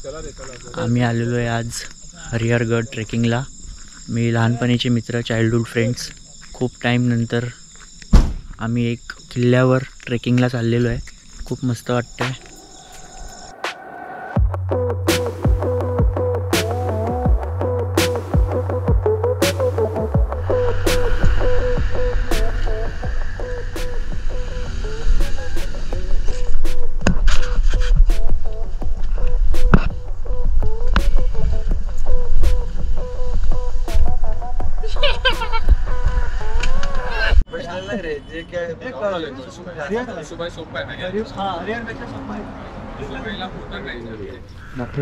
आम्ही आलेलो आहे आज हरिहरगड ट्रेकिंगला. मी लहानपणीचे मित्र, चाइल्डहुड फ्रेंड्स. खूप टाईम नंतर आम्ही एक किल्ल्यावर ट्रेकिंगला चाललेलो आहे. खूप मस्त वाटतं आहे.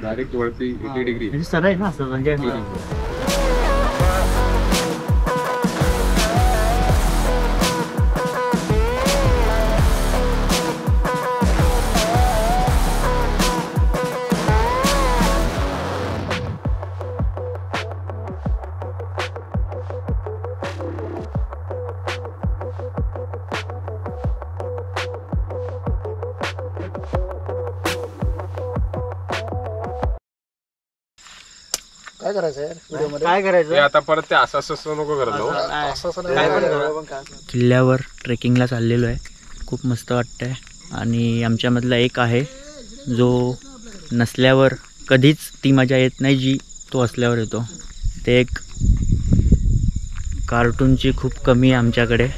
डायरेक्ट वरती 80 डिग्री सरळ आहे ना असं म्हणजे. काय करायचं यार व्हिडिओ मध्ये? काय करायचं आता परत ते असं नको करत. किल्ल्यावर ट्रेकिंगला चाललेलो आहे. खूप मस्त वाटतं आहे. आणि आमच्यामधला एक आहे जो नसल्यावर कधीच ती मजा येत नाही जी तो असल्यावर येतो. ते एक कार्टूनची खूप कमी आहे आमच्याकडे.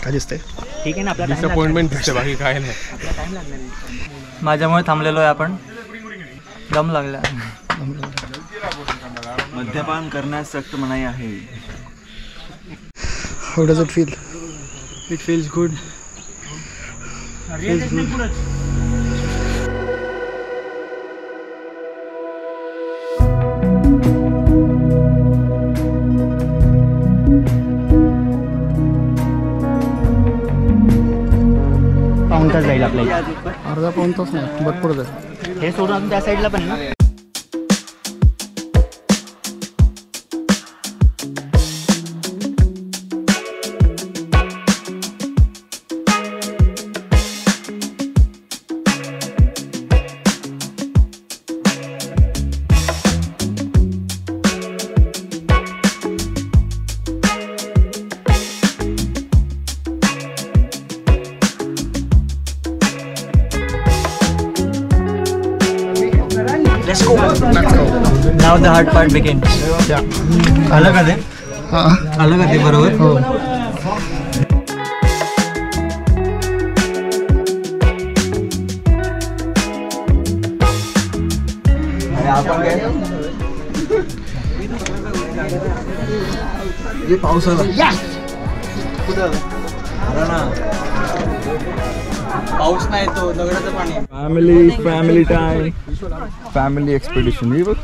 काय दिसतंय? ठीक आहे ना, आपला डिसअपॉइंटमेंट दिसते, बाकी काय नाही. माझ्यामुळे थांबलेलो आहे आपण. दम लागला. मद्यपान करण्यास सक्त मनाई आहे. How does it feel? It feels good. Feels good. पाऊण तास जाईल आपल्याला. अर्धा पाऊण तास नाही, भरपूर जाईल. हे सोडून त्या साईडला पण ना. Let's go. Now the hard part begins. आलं का ते? आलं का ते बरोबर? हो. आपण काय? हे पाऊस आला. कुठं आला ना? पाऊस नाही, तो दगडाचं पाणी. Family time, family expedition. हे बघ.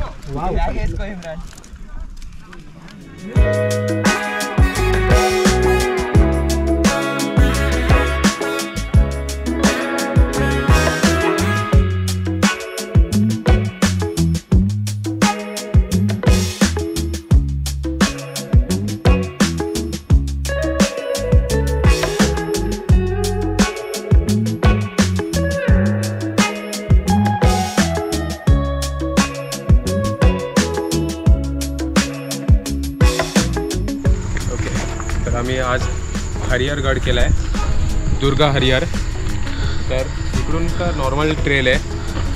आम्ही आज हरिहरगड केला आहे, दुर्गा हरिहर. तर इकडून तर नॉर्मल ट्रेल आहे,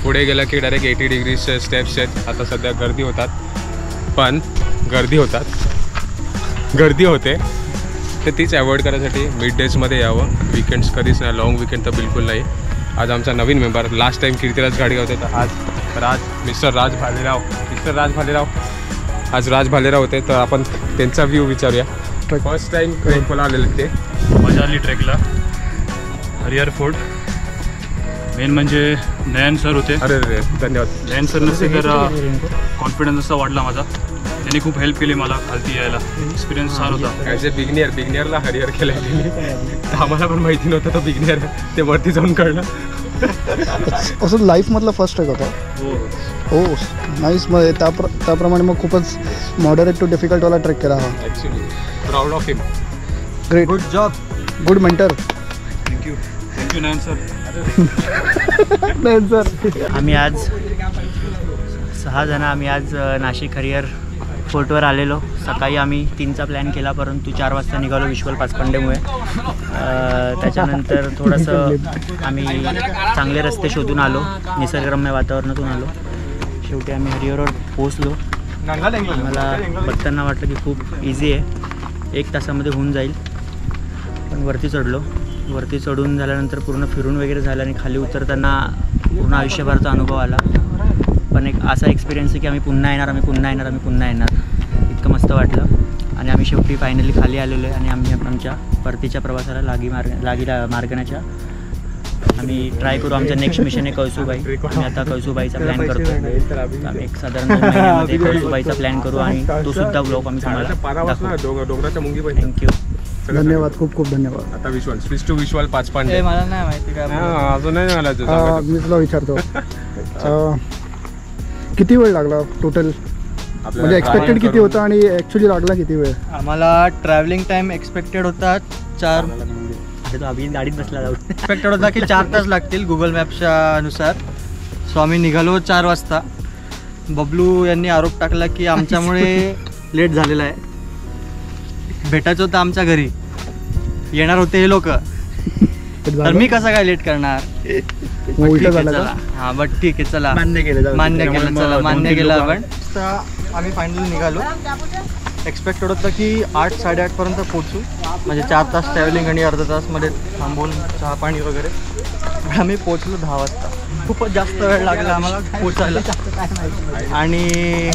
पुढे गेलं की डायरेक्ट 80 डिग्रीचे स्टेप्स आहेत. आता सध्या गर्दी होते, तर तीच अवॉइड करायसाठी मिड डेजमध्ये यावं. विकेंड्स कधीच नाही, लॉंग विकेंड तर बिलकुल नाही. आज आमचा नवीन member, last time Kirtiraj Gadge होते, तर आज मिस्टर राज भालेराव आज राज भालेराव होते. तर आपण त्यांचा व्ह्यू विचारूया. फर्स्ट टाइम ट्रेकला आलेले ते. मजा आली ट्रेकला. हरिहर फोर्ट मेन म्हणजे नयन सर होते. अरे धन्यवाद. नयन सर नसते तर कॉन्फिडन्स असा वाढला माझा. त्यांनी खूप हेल्प केली मला खालती यायला. एक्सपिरियन्स छान होता. ॲज अ बिगनियरला हरिहर केलं त्यांनी. आम्हाला पण माहिती नव्हतं तो बिगनियर ते वरती जाऊन कळलं. असं लाईफमधला फर्स्ट ट्रेक होता. हो नाईस. मग त्याप्रमाणे मग खूपच मॉडरेट टू डिफिकल्टवाला ट्रेक केला हा. Actually proud of him. Great. Good job. Good mentor. Thank you Nayan sir. नाही सर. आम्ही आज 6 जण नाशिक हरिहर फोर्टवर आलेलो. सकाळी आम्ही 3चा प्लॅन केला, परंतु 4 वाजता निघालो विश्वल पाचपंडेमुळे. त्याच्यानंतर थोडंसं आम्ही चांगले रस्ते शोधून आलो, निसर्गरम्य वातावरणातून आलो. शेवटी आम्ही हरिहरवर पोहोचलो. मला बघताना वाटलं की खूप इझी आहे, 1 तासामध्ये होऊन जाईल. पण वरती चढलो. वरती चढून झाल्यानंतर पूर्ण फिरून वगैरे झालं आणि खाली उतरताना पूर्ण आयुष्यभराचा अनुभव आला. पण एक असा एक्सपिरियन्स आहे की आम्ही पुन्हा येणार. इतकं मस्त वाटलं. आणि आम्ही शेवटी फायनली खाली आलेलो आहे आणि आम्ही आमच्या परतीच्या प्रवासाला मार्गण्याच्या आम्ही ट्राय करू. आमचं नेक्स्ट मिशन आहे कळसूबाई. आम्ही आता कळसूबाईचा प्लॅन करतो. आम्ही एक साधारण 2 महिन्यामध्ये कळसूबाईचा प्लॅन करू आणि तो सुद्धा ब्लॉग आम्ही तुम्हाला दाखवू. डोंगराच्या मुंगी पण. थँक्यू. धन्यवाद. खूप खूप धन्यवाद. आता विश्वाल स्विच टू विश्वाल पाचपांडे. मला नाही माहिती काय. अजून नाही मला मी तुला विचारतो किती वेळ लागला टोटल? म्हणजे एक्सपेक्टेड किती होतं आणि ॲक्च्युली लागला किती वेळ? आम्हाला ट्रॅव्हलिंग टाइम एक्सपेक्टेड होता 4. तो अभि गाडीत बसला जाऊ. एक्सपेक्टेड होता की 4 तास लागतील गुगल मॅपच्या अनुसार. सो आम्ही निघालो 4 वाजता. बबलू यांनी आरोप टाकला की आमच्यामुळे लेट झालेला आहे. भेटायचं होतं आमच्या घरी, येणार होते हे लोक, तर मी कसं काय लेट करणार. उलट झालं का? हां बट ठीक आहे चला, मान्य केलं चला मान्य केलं आपण. आम्ही फायनली निघालो. एक्सपेक्टेड होतं की 8-8:30 पर्यंत पोहोचू, म्हणजे 4 तास ट्रॅव्हलिंग आणि अर्धा तासमध्ये थांबून चहा पाणी वगैरे. आम्ही पोहोचलो 10 वाजता. खूपच जास्त वेळ लागला आम्हाला पोचायला. आणि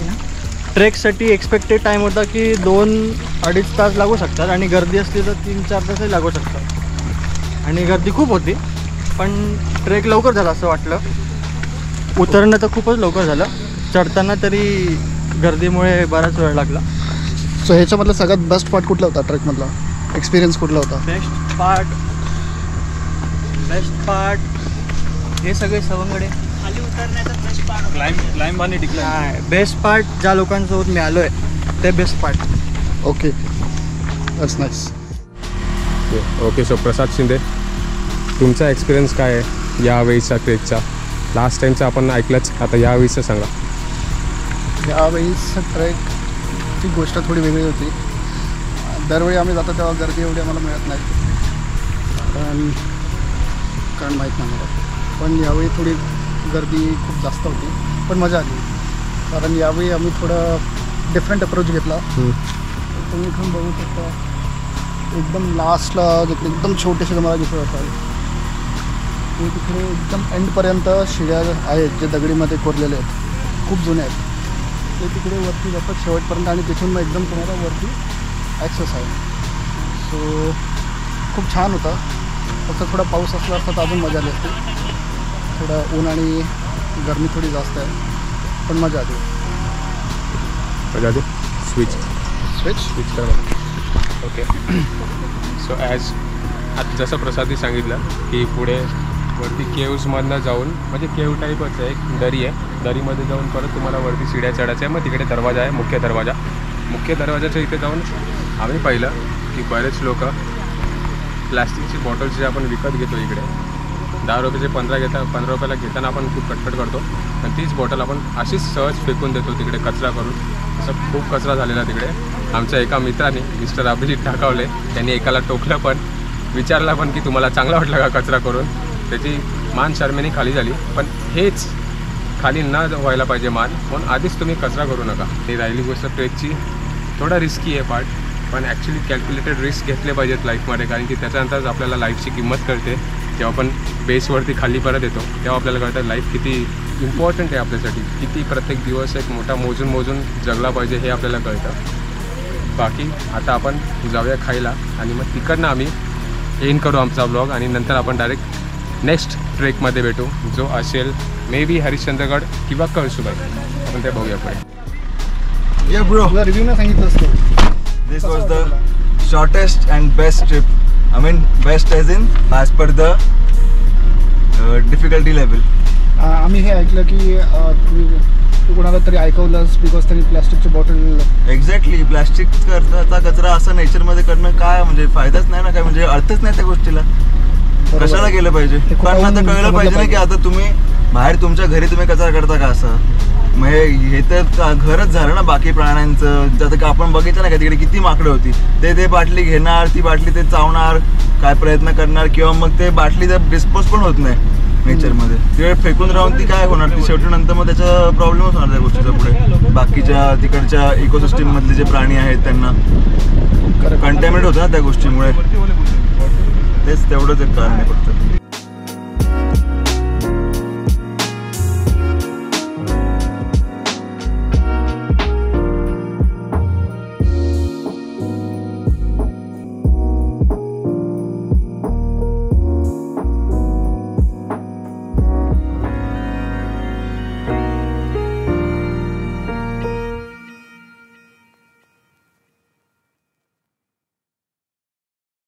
ट्रेकसाठी एक्सपेक्टेड टाईम होता की 2-2.5 तास लागू शकतात आणि गर्दी असली तर 3-4 तासही लागू शकतात. आणि गर्दी खूप होती, पण ट्रेक लवकर झाला असं वाटलं. उतरणं तर खूपच लवकर झालं, चढताना तरी गर्दीमुळे बराच वेळ लागला. सो ह्याच्यामधला सगळ्यात बेस्ट पार्ट कुठला होता ट्रेकमधला? एक्सपिरियन्स कुठला होता? बेस्ट पार्ट हे सगळे सवंगडे खाली उतरण्याचा बेस्ट पार्ट. क्लाइंब आणि डिक्लाइन. बेस्ट पार्ट ज्या लोकांसोबत मी आलो आहे ते best part. Okay, that's nice. Okay. So Prasad Shinde, तुमचा एक्सपिरियन्स काय आहे यावेळीचा ट्रेकचा? लास्ट टाईमचा आपण ऐकलंच, आता यावेळीचं सांगा. यावेळीच ट्रेकची गोष्ट थोडी वेगळी होती. दरवेळी आम्ही जातो तेव्हा गर्दी एवढी आम्हाला मिळत नाही, कारण माहीत नाही मला. पण यावेळी थोडी गर्दी खूप जास्त होती, पण मजा आली. कारण यावेळी आम्ही थोडं डिफरंट अप्रोच घेतला. तुम्ही इथून बघू शकता एकदम लास्टला जिकडे एकदम छोटेसे तुम्हाला दिसत असाल ते तिकडे एकदम एंडपर्यंत शिड्या आहेत जे दगडीमध्ये कोरलेले आहेत, खूप जुने आहेत. ते तिकडे वरती जातात शेवटपर्यंत आणि तिथून मग एकदम तुम्हाला वरती ॲक्सेस आहे. सो खूप छान होता. फक्त थोडा पाऊस असला असता तर अजून मजा आली असती. थोडं ऊन आणि गरमी थोडी जास्त आहे, पण मजा आली. स्विच करा. ओके. सो ॲज आता जसं प्रसादने सांगितलं की पुढे वरती केव्समधनं जाऊन, म्हणजे केव्ह टाईपच आहे, एक दरी आहे, दरीमध्ये जाऊन परत तुम्हाला वरती शिड्या चढायचं आहे. मग तिकडे दरवाजा आहे, मुख्य दरवाजाच्या इथे जाऊन आम्ही पाहिलं की बरेच लोक प्लॅस्टिकची बॉटल्स जे आपण विकत घेतो इकडे 10 रुपयाचे 15 रुपयाला घेताना आपण खूप कटकट करतो, आणि तीच बॉटल आपण अशीच सहज फेकून देतो तिकडे कचरा करून. असं खूप कचरा झालेला तिकडे. आमच्या एका मित्राने मिस्टर अभिजित ठाकावले त्यांनी एकाला टोकलं, पण विचारला पण की तुम्हाला चांगला वाटलं का कचरा करून. त्याची मान शर्मेने खाली झाली. पण हेच खाली न व्हायला पाहिजे मान, म्हणून आधीच तुम्ही कचरा करू नका. ही राहिली गोष्ट ट्रेकची, थोडा रिस्की आहे पार्ट, पण ॲक्च्युली कॅल्क्युलेटेड रिस्क घेतले पाहिजेत लाईफमध्ये, कारण की त्याच्यानंतरच आपल्याला लाईफची किंमत कळते. जेव्हा आपण बेसवरती खाली परत येतो तेव्हा आपल्याला कळतं लाईफ किती इम्पॉर्टंट आहे आपल्यासाठी, किती प्रत्येक दिवस एक मोठा मोजून जगला पाहिजे हे आपल्याला कळतं. बाकी आता आपण जाऊया खायला आणि मग तिकडनं आम्ही एंड करू आमचा ब्लॉग, आणि नंतर आपण डायरेक्ट नेक्स्ट ट्रेकमध्ये भेटू, जो असेल मे बी हरिश्चंद्रगड किंवा कळसूबाई. आपण ते बघूया पुढे. Yeah, bro. तुला रिव्ह्यू नाही सांगितलं असतं. This was the shortest and best trip. I mean, best as in as per the difficulty level. आम्ही हे ऐकलं की तू कोणाला तरी ऐकवलंस बिकॉज त्यांनी प्लॅस्टिकची बॉटल. एक्झॅक्टली, प्लॅस्टिकचा कचरा असं नेचरमध्ये करणं काय म्हणजे फायदाच नाही ना, काय म्हणजे अर्थच नाही त्या गोष्टीला. कशाला केलं पाहिजे? पण आता कळलं पाहिजे ना की आता तुम्ही बाहेर तुमच्या घरी तुम्ही कचरा करता का असं. मग हे तर घरच झालं ना बाकी प्राण्यांचं. जसं का आपण बघितलं ना का तिकडे किती माकडं होती, ते बाटली घेणार, ती बाटली ते चावणार, काय प्रयत्न करणार, किंवा मग ते बाटली जर डिस्पोज पण होत नाही नेचरमध्ये, तिकडे फेकून राहून ती काय होणार, ती शेवटी नंतर मग त्याचा प्रॉब्लेमच होणार त्या गोष्टीचा पुढे. बाकीच्या तिकडच्या इकोसिस्टीम मधले जे प्राणी आहेत त्यांना कंटॅमिनेट होतं ना त्या गोष्टीमुळे. तेच तेवढंच एक कारण आहे फक्त.